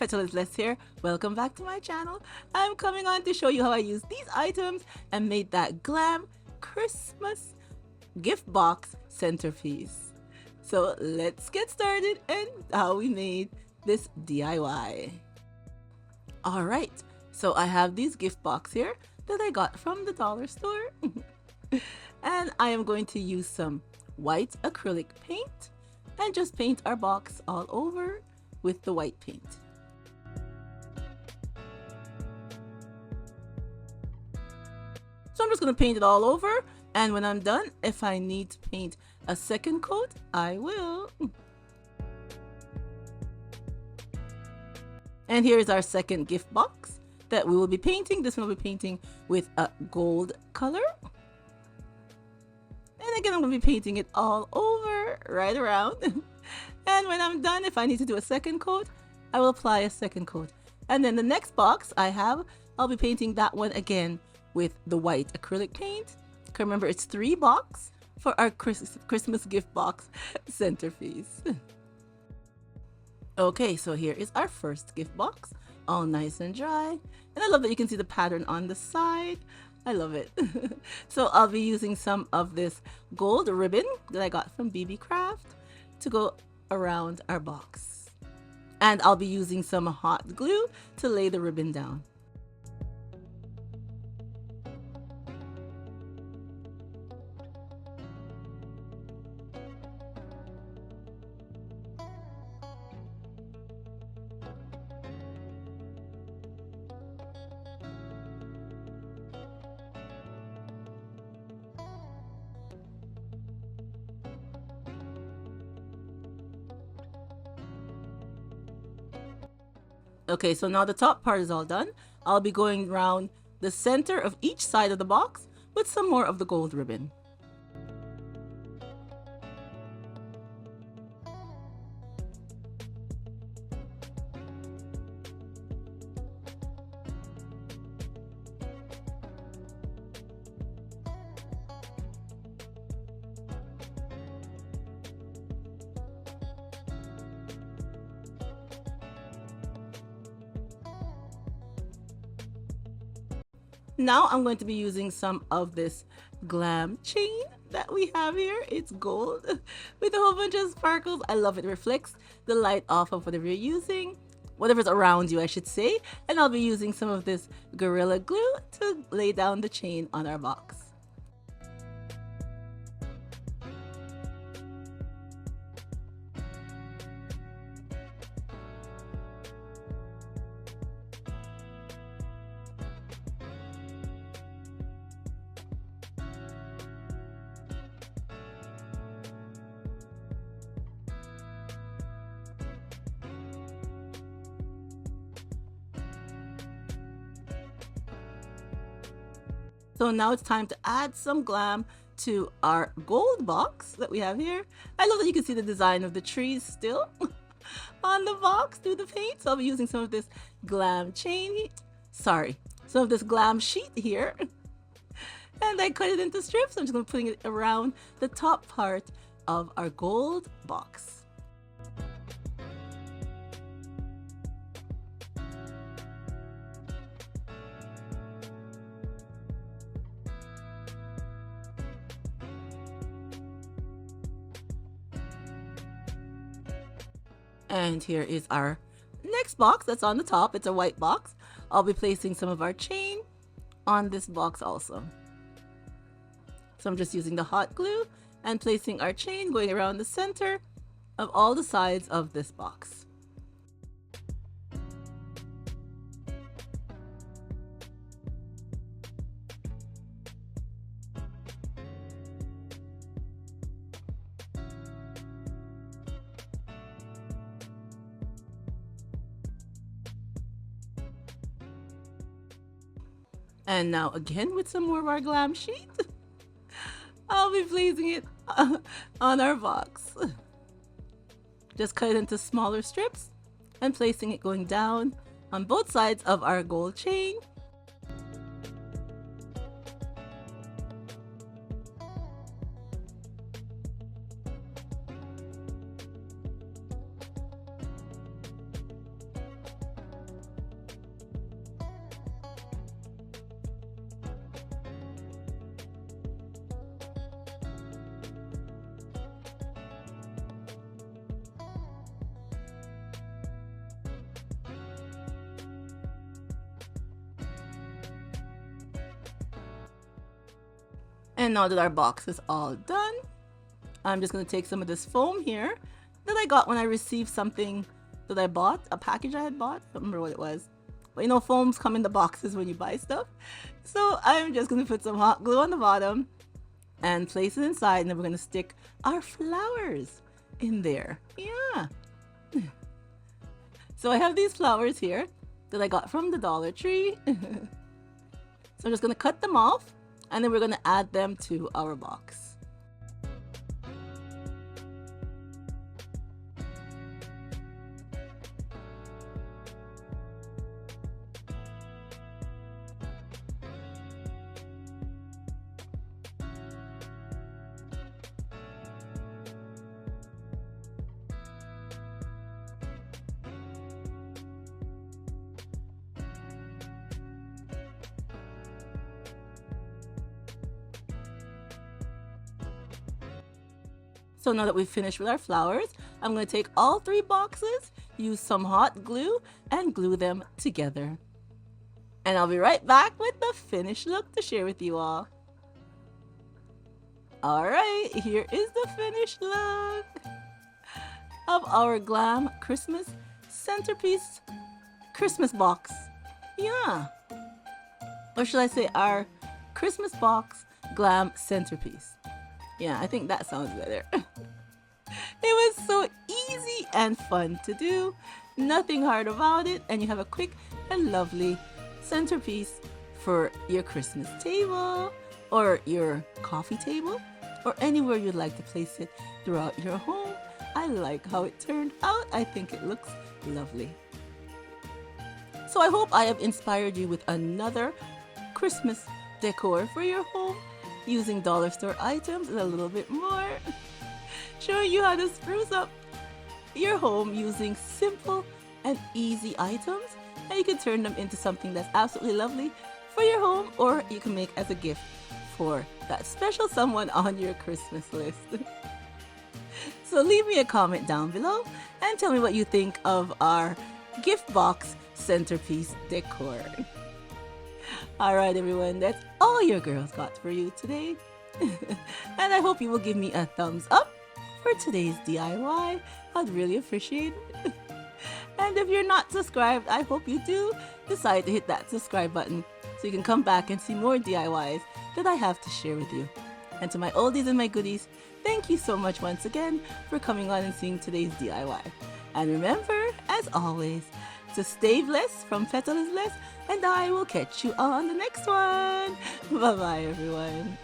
Petalisbless here. Welcome back to my channel. I'm coming on to show you how I use these items and made that GLAM Christmas gift box centerpiece. So let's get started and how we made this DIY. Alright, so I have these gift box here that I got from the dollar store. And I am going to use some white acrylic paint and just paint our box all over with the white paint. So I'm just going to paint it all over, and when I'm done, if I need to paint a second coat, I will. And here's our second gift box that we will be painting. This one will be painting with a gold color. And again, I'm going to be painting it all over, right around. And when I'm done, if I need to do a second coat, I will apply a second coat. And then the next box I'll be painting that one again with the white acrylic paint. Remember, it's 3 boxes for our Christmas gift box centerpiece. Okay, so here is our first gift box, all nice and dry. And I love that you can see the pattern on the side. I love it. So I'll be using some of this gold ribbon that I got from BB Craft to go around our box. And I'll be using some hot glue to lay the ribbon down. Okay, so now the top part is all done. I'll be going around the center of each side of the box with some more of the gold ribbon. Now I'm going to be using some of this GLAM chain that we have here. It's gold with a whole bunch of sparkles. I love it. It reflects the light off of whatever you're using, whatever's around you, I should say. And I'll be using some of this Gorilla Glue to lay down the chain on our box. So now it's time to add some GLAM to our gold box that we have here. I love that you can see the design of the trees still on the box through the paint. So I'll be using some of this GLAM some of this GLAM sheet here. And I cut it into strips. I'm just going to be putting it around the top part of our gold box. And here is our next box that's on the top. It's a white box. I'll be placing some of our chain on this box also. So I'm just using the hot glue and placing our chain going around the center of all the sides of this box. And now again with some more of our GLAM sheet, I'll be placing it on our box. Just cut it into smaller strips and placing it going down on both sides of our gold chain. And now that our box is all done, I'm just going to take some of this foam here that I got when I received something that I bought, a package I had bought. I don't remember what it was. But you know, foams come in the boxes when you buy stuff. So I'm just going to put some hot glue on the bottom and place it inside, and then we're going to stick our flowers in there. Yeah. So I have these flowers here that I got from the Dollar Tree. So I'm just going to cut them off, and then we're going to add them to our box. So now that we've finished with our flowers, I'm going to take all 3 boxes, use some hot glue, and glue them together. And I'll be right back with the finished look to share with you all. Alright, here is the finished look of our GLAM Christmas Centerpiece Christmas box. Yeah. Or should I say our Christmas box GLAM Centerpiece. Yeah, I think that sounds better. It was so easy and fun to do. Nothing hard about it. And you have a quick and lovely centerpiece for your Christmas table or your coffee table or anywhere you'd like to place it throughout your home. I like how it turned out. I think it looks lovely. So I hope I have inspired you with another Christmas decor for your home, using dollar store items and a little bit more, showing you how to spruce up your home using simple and easy items, and you can turn them into something that's absolutely lovely for your home, or you can make as a gift for that special someone on your Christmas list. So leave me a comment down below and tell me what you think of our gift box centerpiece decor. Alright everyone, that's all your girls got for you today. And I hope you will give me a thumbs up for today's DIY. I'd really appreciate it. And if you're not subscribed, I hope you do decide to hit that subscribe button so you can come back and see more DIYs that I have to share with you. And to my oldies and my goodies, thank you so much once again for coming on and seeing today's DIY. And remember, as always, to stay blessed from Petalisbless, and I will catch you on the next one. Bye-bye, everyone.